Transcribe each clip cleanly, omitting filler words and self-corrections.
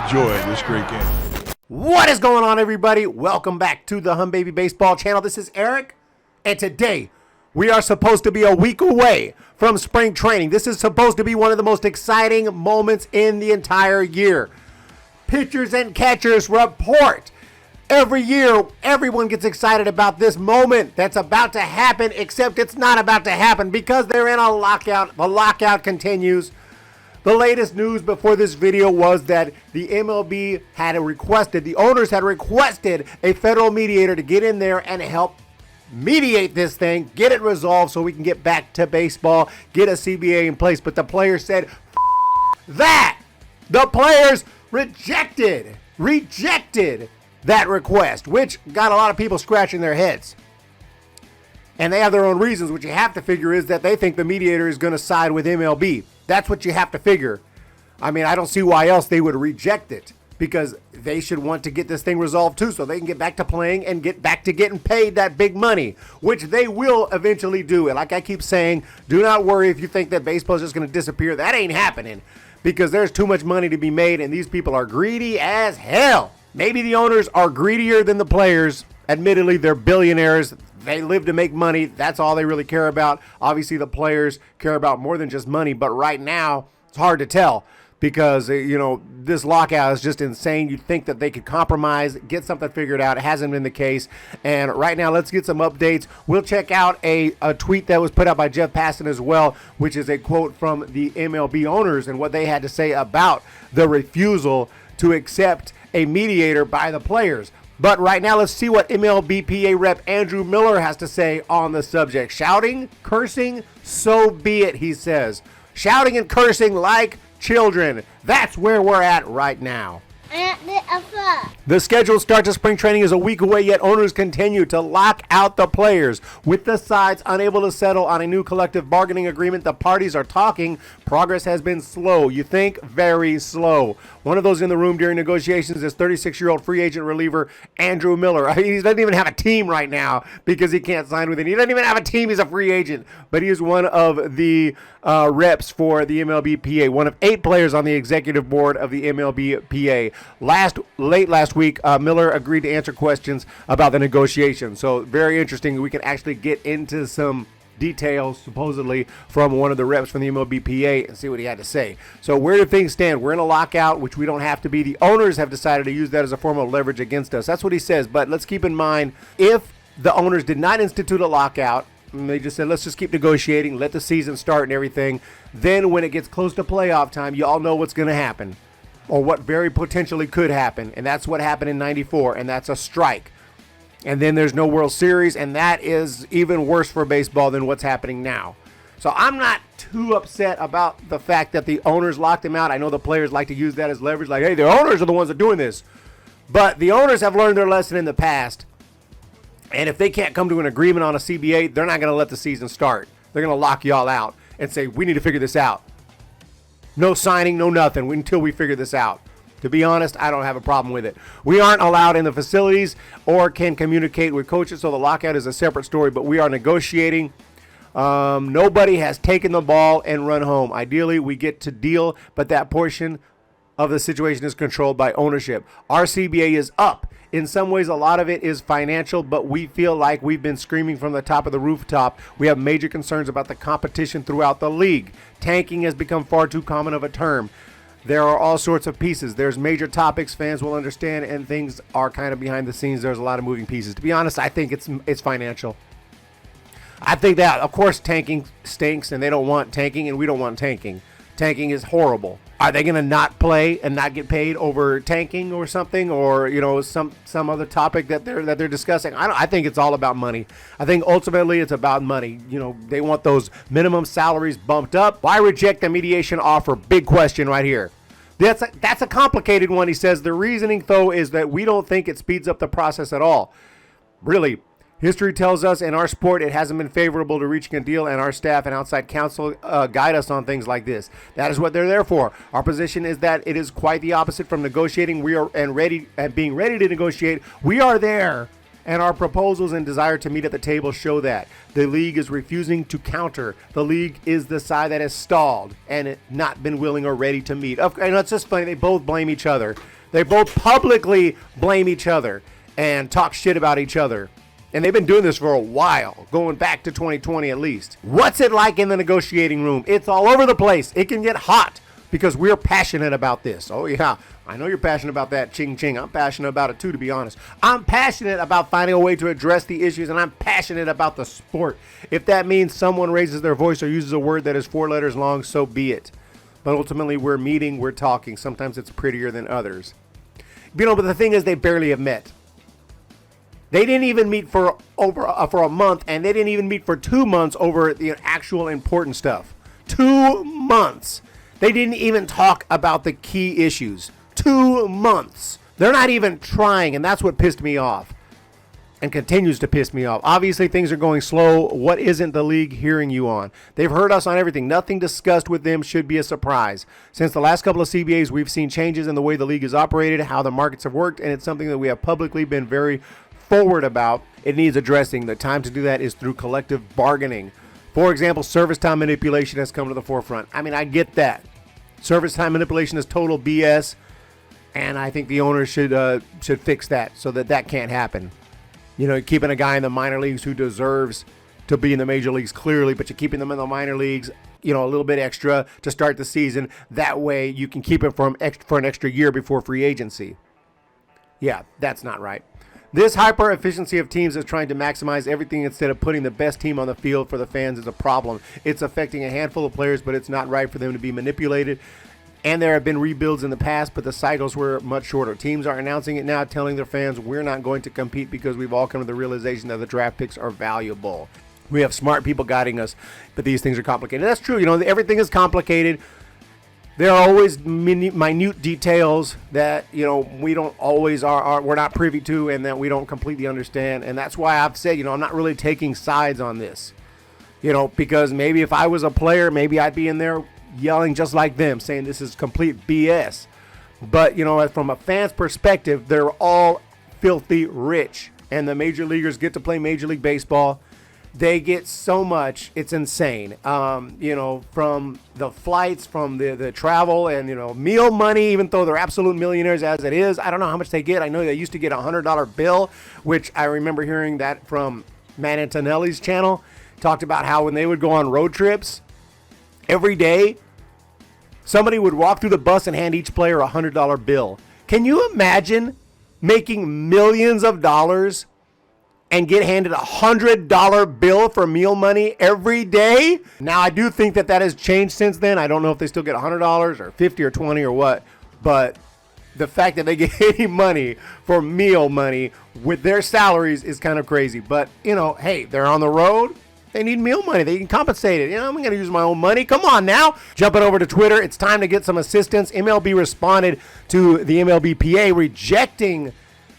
enjoy this great game. What is going on, everybody? Welcome back to the Baby Baseball channel. This is Eric, and today we are supposed to be a week away from spring training. This is supposed to be one of the most exciting moments in the entire year. Pitchers and catchers report. Every year, everyone gets excited about this moment that's about to happen, except it's not about to happen because they're in a lockout. The lockout continues. The latest news before this video was that the MLB the owners had requested a federal mediator to get in there and help mediate this thing, get it resolved so we can get back to baseball, get a CBA in place. But the players said, that. The players rejected that request, which got a lot of people scratching their heads. And they have their own reasons. What you have to figure is that they think the mediator is going to side with MLB. That's what you have to figure. I mean, I don't see why else they would reject it, because they should want to get this thing resolved too, so they can get back to playing and get back to getting paid that big money, which they will eventually do. And like I keep saying, do not worry if you think that baseball is just going to disappear. That ain't happening, because there's too much money to be made, and these people are greedy as hell. Maybe the owners are greedier than the players. Admittedly, they're billionaires. They live to make money. That's all they really care about. Obviously, the players care about more than just money. But right now, it's hard to tell because, this lockout is just insane. You'd think that they could compromise, get something figured out. It hasn't been the case. And right now, let's get some updates. We'll check out a tweet that was put out by Jeff Passan as well, which is a quote from the MLB owners and what they had to say about the refusal to accept a mediator by the players. But right now, let's see what MLBPA rep Andrew Miller has to say on the subject. Shouting, cursing, so be it, he says. Shouting and cursing like children. That's where we're at right now. The scheduled start to spring training is a week away, yet owners continue to lock out the players. With the sides unable to settle on a new collective bargaining agreement, the parties are talking. Progress has been slow. You think? Very slow. One of those in the room during negotiations is 36-year-old free agent reliever Andrew Miller. I mean, he doesn't even have a team right now because he can't sign with it. He doesn't even have a team. He's a free agent. But he is one of the reps for the MLBPA, one of 8 players on the executive board of the MLBPA. Late last week, Miller agreed to answer questions about the negotiation. So very interesting. We can actually get into some details, supposedly, from one of the reps from the MLBPA and see what he had to say. So where do things stand? We're in a lockout, which we don't have to be. The owners have decided to use that as a form of leverage against us. That's what he says. But let's keep in mind, if the owners did not institute a lockout, and they just said, let's just keep negotiating, let the season start and everything, then when it gets close to playoff time, you all know what's going to happen, or what very potentially could happen. And that's what happened in 94, and that's a strike. And then there's no World Series, and that is even worse for baseball than what's happening now. So I'm not too upset about the fact that the owners locked him out. I know the players like to use that as leverage, like, hey, the owners are the ones that are doing this. But the owners have learned their lesson in the past. And if they can't come to an agreement on a CBA, they're not going to let the season start. They're going to lock y'all out and say, we need to figure this out. No signing, no nothing until we figure this out. To be honest, I don't have a problem with it. We aren't allowed in the facilities or can communicate with coaches, so the lockout is a separate story, but we are negotiating. Nobody has taken the ball and run home. Ideally, we get to deal, but that portion of the situation is controlled by ownership. Our CBA is up. In some ways, a lot of it is financial, but we feel like we've been screaming from the top of the rooftop. We have major concerns about the competition throughout the league. Tanking has become far too common of a term. There are all sorts of pieces. There's major topics fans will understand, and things are kind of behind the scenes. There's a lot of moving pieces. To be honest, I think it's financial. I think that, of course, tanking stinks, and they don't want tanking, and we don't want tanking. Tanking is horrible. Are they going to not play and not get paid over tanking or something, or some other topic that they're discussing? I think it's all about money. I think ultimately it's about money. They want those minimum salaries bumped up. Why reject the mediation offer? Big question right here. That's a complicated one. He says the reasoning, though, is that we don't think it speeds up the process at all. Really, history tells us in our sport it hasn't been favorable to reaching a deal, and our staff and outside counsel guide us on things like this. That is what they're there for. Our position is that it is quite the opposite from negotiating. We are being ready to negotiate. We are there And our proposals and desire to meet at the table show that. The league is refusing to counter. The league is the side that has stalled and not been willing or ready to meet. And it's just funny, they both blame each other. They both publicly blame each other and talk shit about each other. And they've been doing this for a while, going back to 2020 at least. What's it like in the negotiating room? It's all over the place. It can get hot because we're passionate about this. Oh, yeah. I know you're passionate about that, ching ching. I'm passionate about it too, to be honest. I'm passionate about finding a way to address the issues, and I'm passionate about the sport. If that means someone raises their voice or uses a word that is 4 letters long, so be it. But ultimately, we're meeting, we're talking. Sometimes it's prettier than others. But the thing is, they barely have met. They didn't even meet for a month, and they didn't even meet for 2 months over the actual important stuff. 2 months. They didn't even talk about the key issues. 2 months. They're not even trying, and that's what pissed me off and continues to piss me off. Obviously, things are going slow. What isn't the league hearing you on? They've heard us on everything. Nothing discussed with them should be a surprise. Since the last couple of CBAs, we've seen changes in the way the league is operated, how the markets have worked, and it's something that we have publicly been very forward about. It needs addressing. The time to do that is through collective bargaining. For example, service time manipulation has come to the forefront. I mean, I get that. Service time manipulation is total BS. And I think the owners should fix that so that can't happen. Keeping a guy in the minor leagues who deserves to be in the major leagues clearly, but you're keeping them in the minor leagues, a little bit extra to start the season. That way you can keep him for an extra year before free agency. Yeah, that's not right. This hyper efficiency of teams is trying to maximize everything instead of putting the best team on the field for the fans is a problem. It's affecting a handful of players, but it's not right for them to be manipulated. And there have been rebuilds in the past, but the cycles were much shorter. Teams are announcing it now, telling their fans, we're not going to compete because we've all come to the realization that the draft picks are valuable. We have smart people guiding us, but these things are complicated. That's true. Everything is complicated. There are always minute details that, we don't always we're not privy to and that we don't completely understand. And that's why I've said, I'm not really taking sides on this, because maybe if I was a player, maybe I'd be in there yelling just like them, saying this is complete BS. But, from a fan's perspective, they're all filthy rich. And the major leaguers get to play Major League Baseball. They get so much, it's insane. From the flights, from the travel, and, meal money, even though they're absolute millionaires as it is. I don't know how much they get. I know they used to get a $100 bill, which I remember hearing that from Matt Antonelli's channel. Talked about how when they would go on road trips, every day, somebody would walk through the bus and hand each player a $100 bill. Can you imagine making millions of dollars and get handed a $100 bill for meal money every day? Now, I do think that has changed since then. I don't know if they still get $100 or $50 or $20 or what, but the fact that they get any money for meal money with their salaries is kind of crazy. But, hey, they're on the road. They need meal money. They can compensate it. I'm going to use my own money. Come on now. Jumping over to Twitter, it's time to get some assistance. MLB responded to the MLBPA rejecting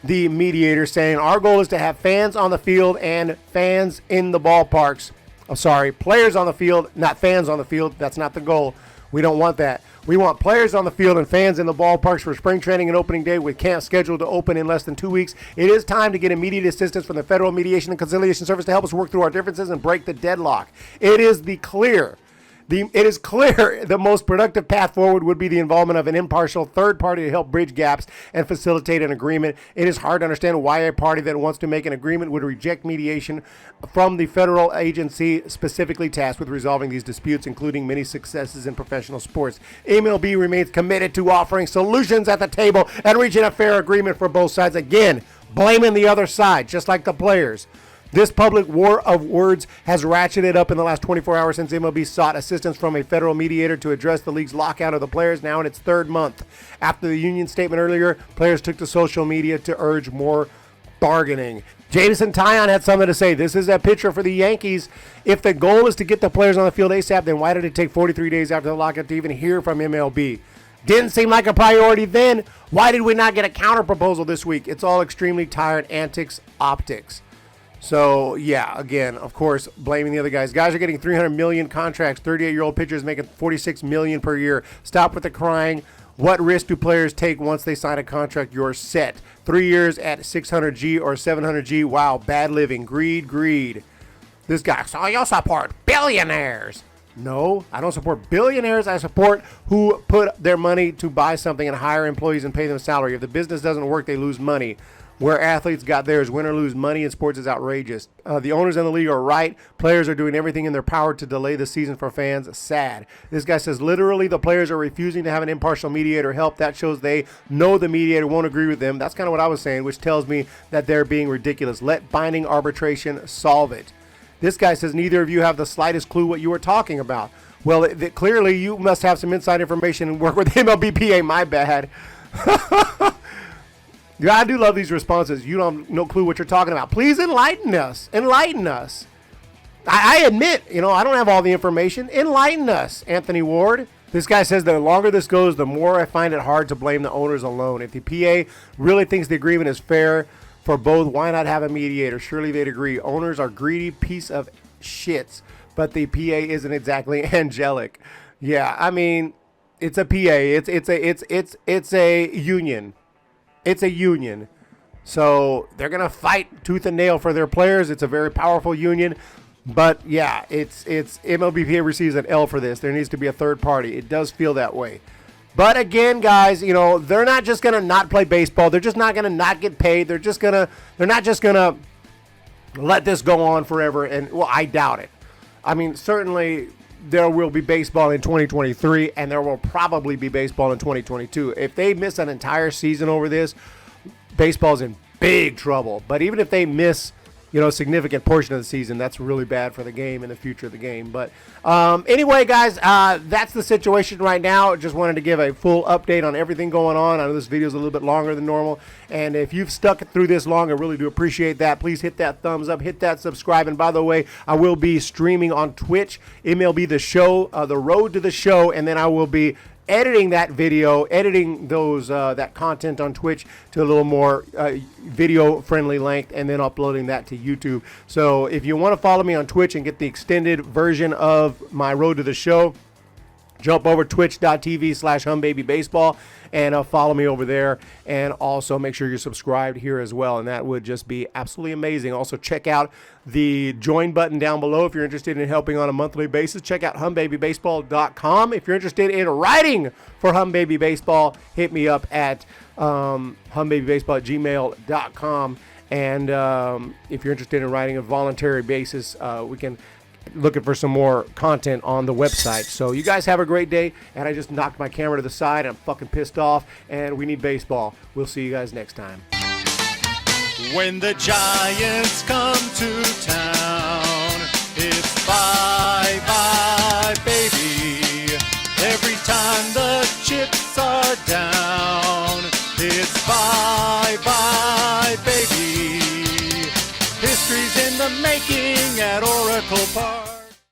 the Mediator, saying our goal is to have fans on the field and fans in the ballparks. Players on the field, not fans on the field. That's not the goal. We don't want that. We want players on the field and fans in the ballparks for spring training and opening day with camp scheduled to open in less than 2 weeks. It is time to get immediate assistance from the Federal Mediation and Conciliation Service to help us work through our differences and break the deadlock. It is clear the most productive path forward would be the involvement of an impartial third party to help bridge gaps and facilitate an agreement. It is hard to understand why a party that wants to make an agreement would reject mediation from the federal agency specifically tasked with resolving these disputes, including many successes in professional sports. MLB remains committed to offering solutions at the table and reaching a fair agreement for both sides. Again, blaming the other side, just like the players. This public war of words has ratcheted up in the last 24 hours since MLB sought assistance from a federal mediator to address the league's lockout of the players, now in its 3rd month. After the union statement earlier, players took to social media to urge more bargaining. Jameson Taillon had something to say. This is a pitcher for the Yankees. If the goal is to get the players on the field ASAP, then why did it take 43 days after the lockout to even hear from MLB? Didn't seem like a priority then. Why did we not get a counter proposal this week? It's all extremely tired antics, optics. So, yeah, again, of course, blaming the other guys. Guys are getting $300 million contracts. 38-year-old pitchers making $46 million per year. Stop with the crying. What risk do players take once they sign a contract? You're set. 3 years at 600G or 700G. Wow, bad living. Greed. This guy, so you support billionaires. No, I don't support billionaires. I support who put their money to buy something and hire employees and pay them salary. If the business doesn't work, they lose money. Where athletes got theirs, win or lose, money in sports is outrageous. The owners in the league are right. Players are doing everything in their power to delay the season for fans. Sad. This guy says literally the players are refusing to have an impartial mediator help. That shows they know the mediator won't agree with them. That's kind of what I was saying, which tells me that they're being ridiculous. Let binding arbitration solve it. This guy says neither of you have the slightest clue what you were talking about. Well, clearly you must have some inside information and work with MLBPA. My bad. Yeah, I do love these responses. You don't have no clue what you're talking about. Please enlighten us. I admit, I don't have all the information. Enlighten us, Anthony Ward. This guy says the longer this goes, the more I find it hard to blame the owners alone. If the PA really thinks the agreement is fair for both, why not have a mediator? Surely they'd agree. Owners are greedy piece of shits, but the PA isn't exactly angelic. Yeah, I mean, it's a PA. It's a union. It's a union. So they're going to fight tooth and nail for their players. It's a very powerful union. But, yeah, it's MLBPA receives an L for this. There needs to be a third party. It does feel that way. But, again, guys, they're not just going to not play baseball. They're just not going to not get paid. They're not just going to let this go on forever. And, well, I doubt it. I mean, certainly there will be baseball in 2023, and there will probably be baseball in 2022. If they miss an entire season over this, baseball's in big trouble. But even if they miss, a significant portion of the season, that's really bad for the game and the future of the game. But anyway, guys, that's the situation right now. Just wanted to give a full update on everything going on. I know this video is a little bit longer than normal, and if you've stuck through this long, I really do appreciate that. Please hit that thumbs up, hit that subscribe, and by the way, I will be streaming on Twitch, MLB The Show, The Road to the Show, and then I will be editing that video, editing those that content on Twitch to a little more video-friendly length, and then uploading that to YouTube. So if you want to follow me on Twitch and get the extended version of my Road to the Show, jump over twitch.tv/humbabybaseball and follow me over there. And also make sure you're subscribed here as well. And that would just be absolutely amazing. Also, check out the join button down below if you're interested in helping on a monthly basis. Check out humbabybaseball.com. If you're interested in writing for Humbaby Baseball, hit me up at humbabybaseball@gmail.com. And if you're interested in writing a voluntary basis, we can looking for some more content on the website. So you guys have a great day, and I just knocked my camera to the side. I'm fucking pissed off, and we need baseball. We'll see you guys next time. When the Giants come to town, it's bye-bye, baby. Every time the chips are down, it's bye-bye, baby. History's in the making at Oracle Park.